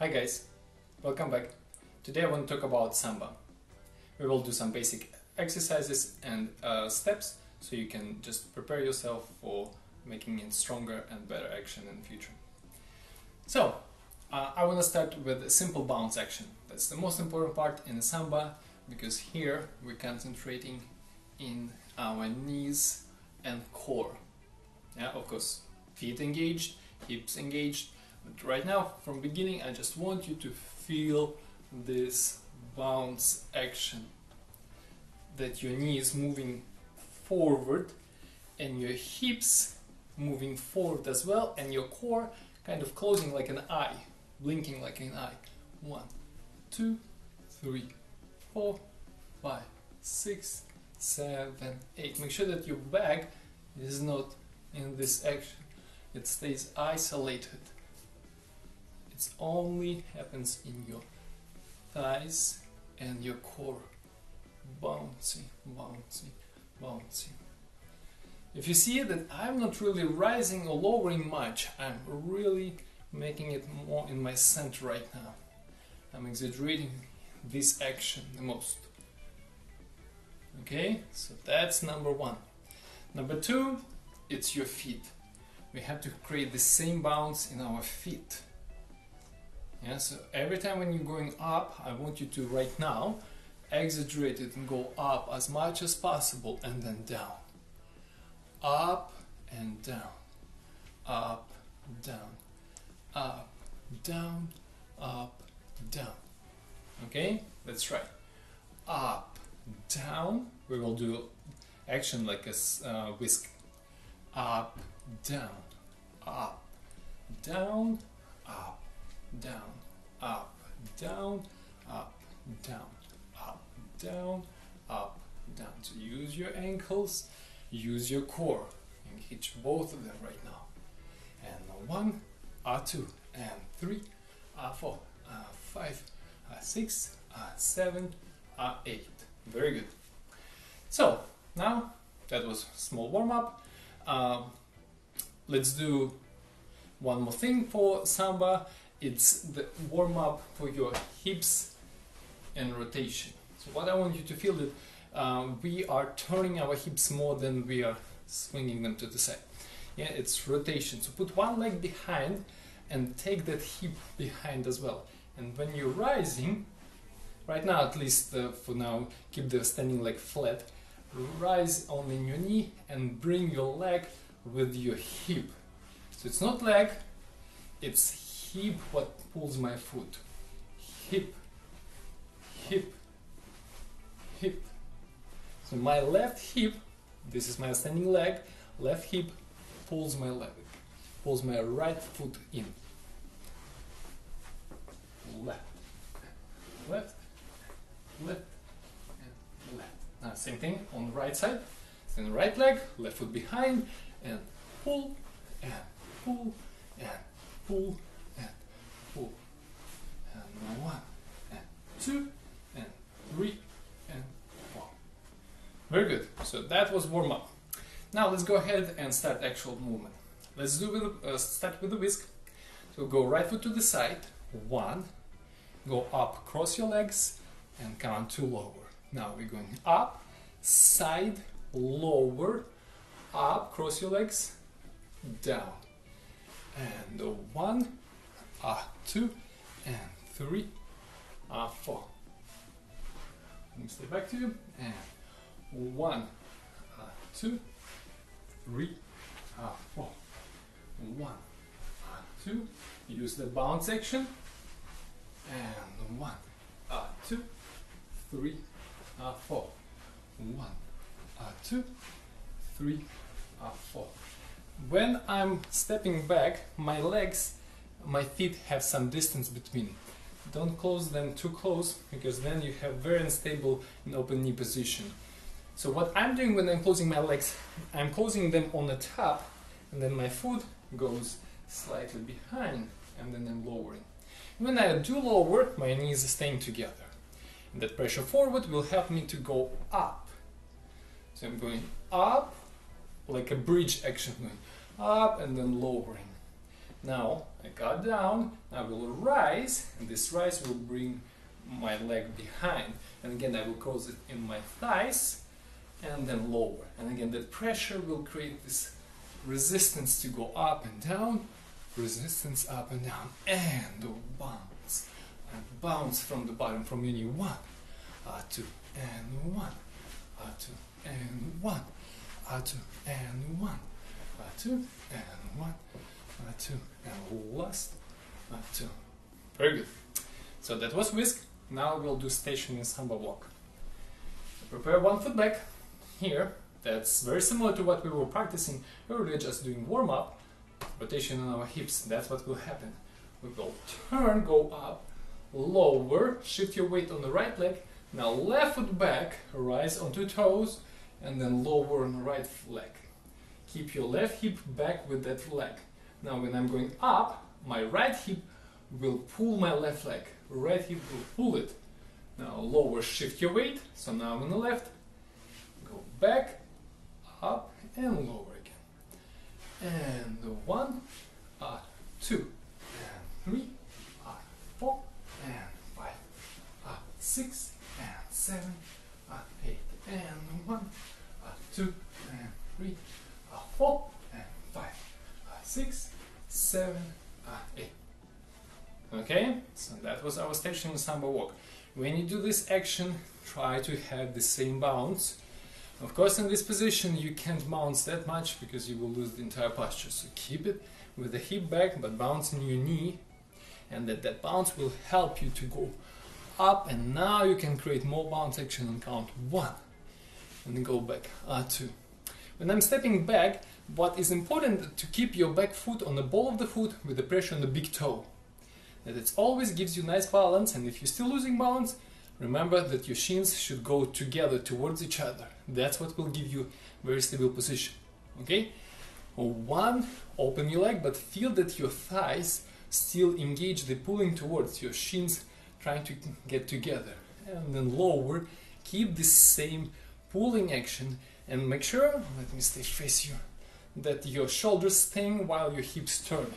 Hi guys, welcome back. Today I want to talk about Samba. We will do some basic exercises and steps so you can just prepare yourself for making it stronger and better action in the future. So, I want to start with a simple bounce action. That's the most important part in Samba because here we're concentrating in our knees and core. Yeah, of course, feet engaged, hips engaged. But right now, from beginning, I just want you to feel this bounce action. That your knee is moving forward and your hips moving forward as well, and your core kind of closing like an eye, blinking like an eye. 1, 2, 3, 4, 5, 6, 7, 8. Make sure that your back is not in this action. It stays isolated. It only happens in your thighs and your core. Bouncing, bouncing, bouncing. If you see that I'm not really rising or lowering much, I'm really making it more in my center right now. I'm exaggerating this action the most. Okay, so that's number one. Number two, it's your feet. We have to create the same bounce in our feet. Yeah, so every time when you're going up, I want you to right now exaggerate it and go up as much as possible and then down. Up and down. Up, down. Up, down. Up, down. Okay, that's right. Up, down. We will do action like a whisk. Up, down. Up, down. Up, down, up, down, up, down, up, down, up, down. So use your ankles, use your core. Engage both of them right now. And 1, 2, and 3, 4, 5, 6, 7, 8. Very good. So now that was a small warm-up. Let's do one more thing for Samba. It's the warm-up for your hips and rotation. So what I want you to feel that we are turning our hips more than we are swinging them to the side. Yeah, it's rotation. So put one leg behind and take that hip behind as well. And when you're rising, right now at least for now, keep the standing leg flat. Rise only in your knee and bring your leg with your hip. So it's not leg, it's hip what pulls my foot. Hip, hip, hip. So my left hip, this is my standing leg, left hip pulls my leg, pulls my right foot in. Left, left, left, and left. Now same thing on the right side. Stand the right leg, left foot behind, and pull, and pull, and pull, and pull. And 1, and 2, and 3, and 4. Very good. So that was warm up. Now let's go ahead and start actual movement. Let's do with start with the whisk. So go right foot to the side. 1. Go up, cross your legs, and count 2 lower. Now we're going up, side, lower, up, cross your legs, down. And 1, 2, and 3, 4. Let me stay back to you. And 1, 2, 3, 4. 1, 2. Use the bounce action. And 1, 2, 3, 4. 1, 2, 3, 4. When I'm stepping back, my legs, my feet have some distance between. Don't close them too close because then you have very unstable and open knee position. So what I'm doing when I'm closing my legs, I'm closing them on the top and then my foot goes slightly behind and then I'm lowering. When I do lower, my knees are staying together. And that pressure forward will help me to go up. So I'm going up like a bridge action, going up and then lowering. Now I got down, I will rise, and this rise will bring my leg behind. And again, I will cross it in my thighs and then lower. And again, that pressure will create this resistance to go up and down, resistance up and down, and bounce. And bounce from the bottom, from your knee. 1, 2, and 1, 2, and 1, 2, and 1, 2, and 1, 2, and last, 2. Very good. So that was whisk. Now we'll do stationary samba walk. Prepare one foot back here. That's very similar to what we were practicing earlier, just doing warm-up. Rotation on our hips, that's what will happen. We will turn, go up, lower, shift your weight on the right leg. Now left foot back, rise onto toes, and then lower on the right leg. Keep your left hip back with that leg. Now when I'm going up, my right hip will pull my left leg. Right hip will pull it. Now lower, shift your weight. So now on the left, go back, up, and lower again. And 1, 2, and 3, 4, and 5, 6, and 7, 8, and 1, 2, and 3, 4, and 5, 6, 7, 8. Okay, so that was our stationary samba walk. When you do this action, try to have the same bounce. Of course, in this position you can't bounce that much because you will lose the entire posture. So keep it with the hip back, but bouncing your knee, and that bounce will help you to go up. And now you can create more bounce action on count 1, and then go back 2. When I'm stepping back, what is important to keep your back foot on the ball of the foot with the pressure on the big toe. That it always gives you nice balance, and if you're still losing balance, remember that your shins should go together towards each other. That's what will give you very stable position. Okay? 1, open your leg, but feel that your thighs still engage the pulling towards your shins, trying to get together. And then lower, keep this same pulling action, and make sure, let me stay face you, that your shoulders staying while your hips turning.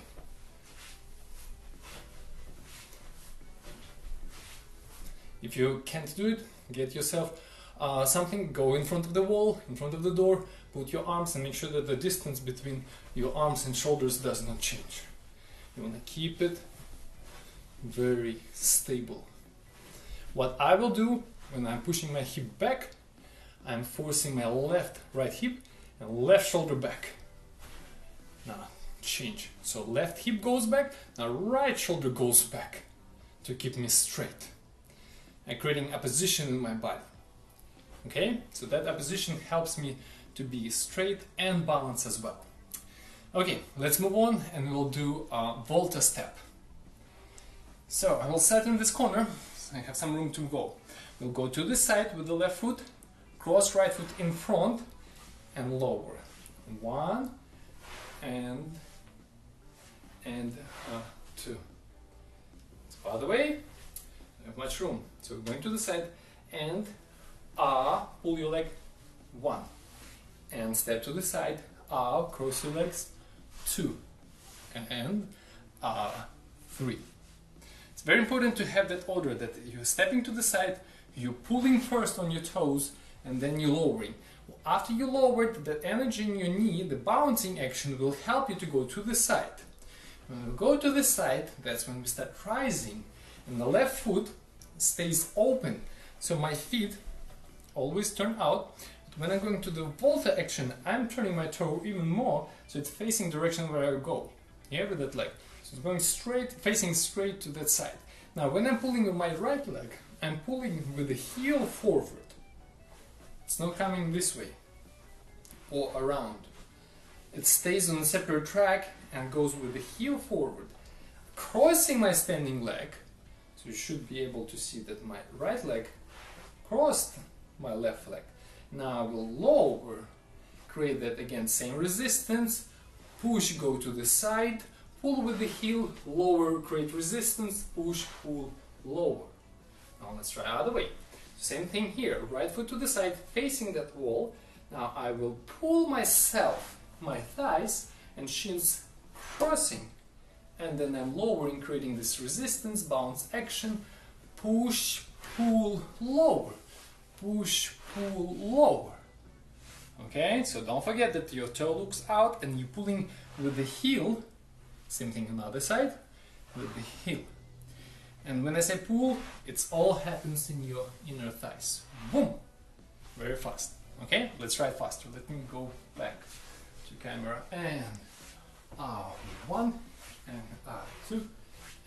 If you can't do it, get yourself something, go in front of the wall, in front of the door, put your arms and make sure that the distance between your arms and shoulders does not change. You want to keep it very stable. What I will do when I'm pushing my hip back, I'm forcing my right hip and left shoulder back. Now change. So left hip goes back, now right shoulder goes back to keep me straight. I'm creating opposition in my body. Okay, so that opposition helps me to be straight and balanced as well. Okay, let's move on and we'll do a volta step. So I will start in this corner, so I have some room to go. We'll go to this side with the left foot, cross right foot in front and lower. 1 and 2. So by the way, have much room. So going to the side and pull your leg 1 and step to the side, cross your legs 2 and 3. It's very important to have that order, that you're stepping to the side, you're pulling first on your toes and then you're lowering. After you lowered, the energy in your knee, the bouncing action will help you to go to the side. When we go to the side, that's when we start rising. And the left foot stays open, so my feet always turn out. But when I'm going to the volta action, I'm turning my toe even more, so it's facing direction where I go. Yeah, with that leg. So it's going straight, facing straight to that side. Now, when I'm pulling with my right leg, I'm pulling with the heel forward. It's not coming this way or around. It stays on a separate track and goes with the heel forward, crossing my standing leg. So you should be able to see that my right leg crossed my left leg. Now I will lower, create that again, same resistance, push, go to the side, pull with the heel, lower, create resistance, push, pull, lower. Now let's try other way. Same thing here, right foot to the side, facing that wall. Now I will pull myself, my thighs and shins crossing and then I'm lowering, creating this resistance bounce action. Push, pull, lower. Push, pull, lower. Okay, so don't forget that your toe looks out and you're pulling with the heel. Same thing on the other side, with the heel. And when I say pull, it's all happens in your inner thighs. Boom! Very fast. Okay, let's try it faster. Let me go back to camera and 1 and 2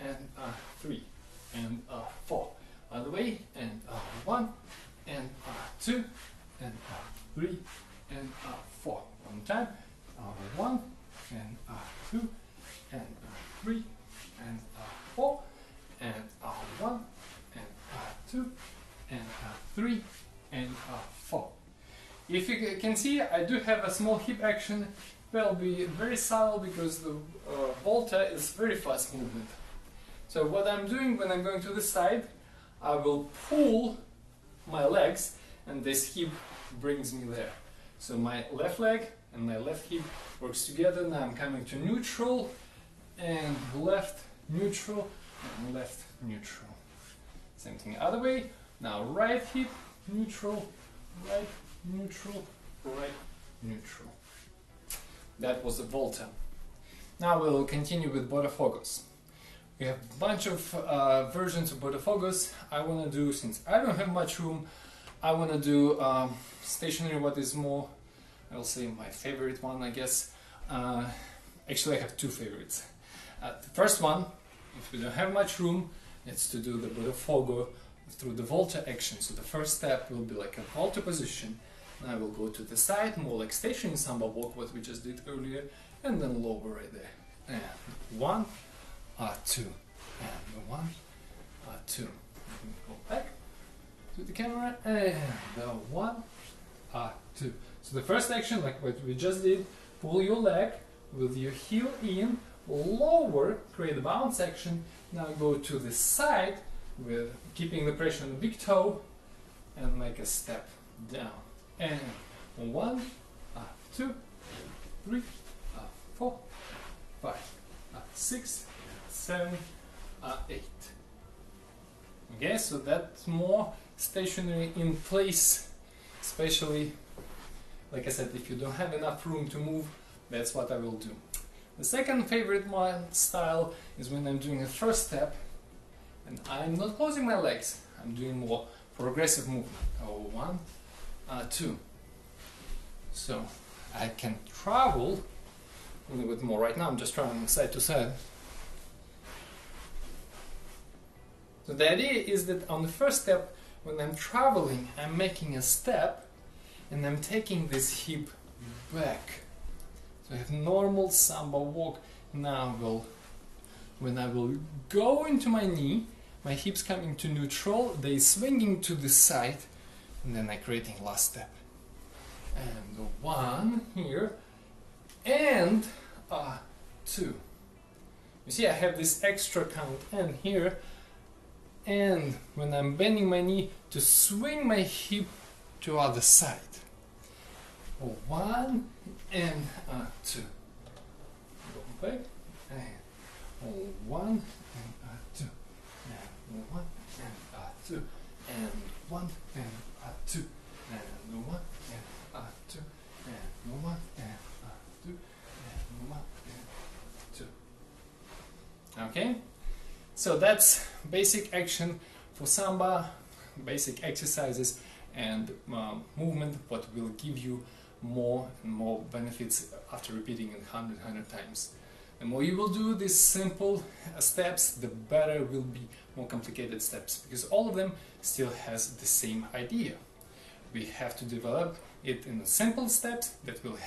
and 3 and 4. Other way, and 1 and 2 and 3 and 4. One time. 1 and 2 and 3 and 4 and 1 and 2 and 3 and 4. If you can see, I do have a small hip action. Will be very subtle because the volta is very fast movement. So what I'm doing when I'm going to the side, I will pull my legs and this hip brings me there. So my left leg and my left hip works together. Now I'm coming to neutral and left neutral and left neutral. Same thing other way. Now right hip neutral, right neutral, right neutral. That was the volta. Now we'll continue with Botafogos. We have a bunch of versions of Botafogos. I want to do, since I don't have much room, I want to do stationary, what is more, I'll say my favorite one, I guess. Actually, I have two favorites. The first one, if we don't have much room, it's to do the Botafogo through the volta action. So the first step will be like a volta position. I will go to the side, more like stationary Samba walk, what we just did earlier, and then lower right there. And 1, 2, and 1, 2. Go back to the camera, and 1, 2. So the first action, like what we just did, pull your leg with your heel in, lower, create a bounce action. Now go to the side with keeping the pressure on the big toe, and make a step down. And 1, 2, 3, 4, 5, 6, 7, 8. Okay, so that's more stationary in place, especially, like I said, if you don't have enough room to move, that's what I will do. The second favorite one style is when I'm doing a first step and I'm not closing my legs, I'm doing more progressive movement. 1, 2. So I can travel a little bit more. Right now I'm just traveling side to side. So the idea is that on the first step, when I'm traveling, I'm making a step and I'm taking this hip back. So I have normal Samba walk. Now when I will go into my knee, my hips coming to neutral, they swinging to the side, and then I'm creating last step. And 1 here, and 2. You see, I have this extra count and here, and when I'm bending my knee to swing my hip to other side. 1 and 2. Go back, and 1 and 2. And 1 and 2. And 1 and 2. And 1 and 2. And 1 and 2. And 1 and 2. Okay? So that's basic action for Samba, basic exercises and movement, what will give you more and more benefits after repeating it 100 times. The more you will do these simple steps, the better will be more complicated steps, because all of them still has the same idea. We have to develop it in simple steps that will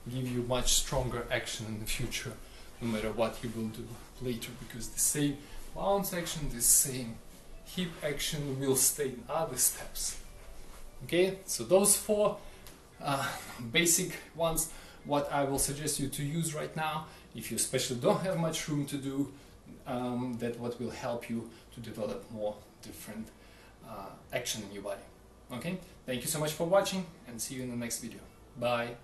give you much stronger action in the future, no matter what you will do later, because the same bounce action, the same hip action will stay in other steps. Okay, so those 4 basic ones, what I will suggest you to use right now, if you especially don't have much room to do, that what will help you to develop more different action in your body. Okay, thank you so much for watching, and see you in the next video. Bye.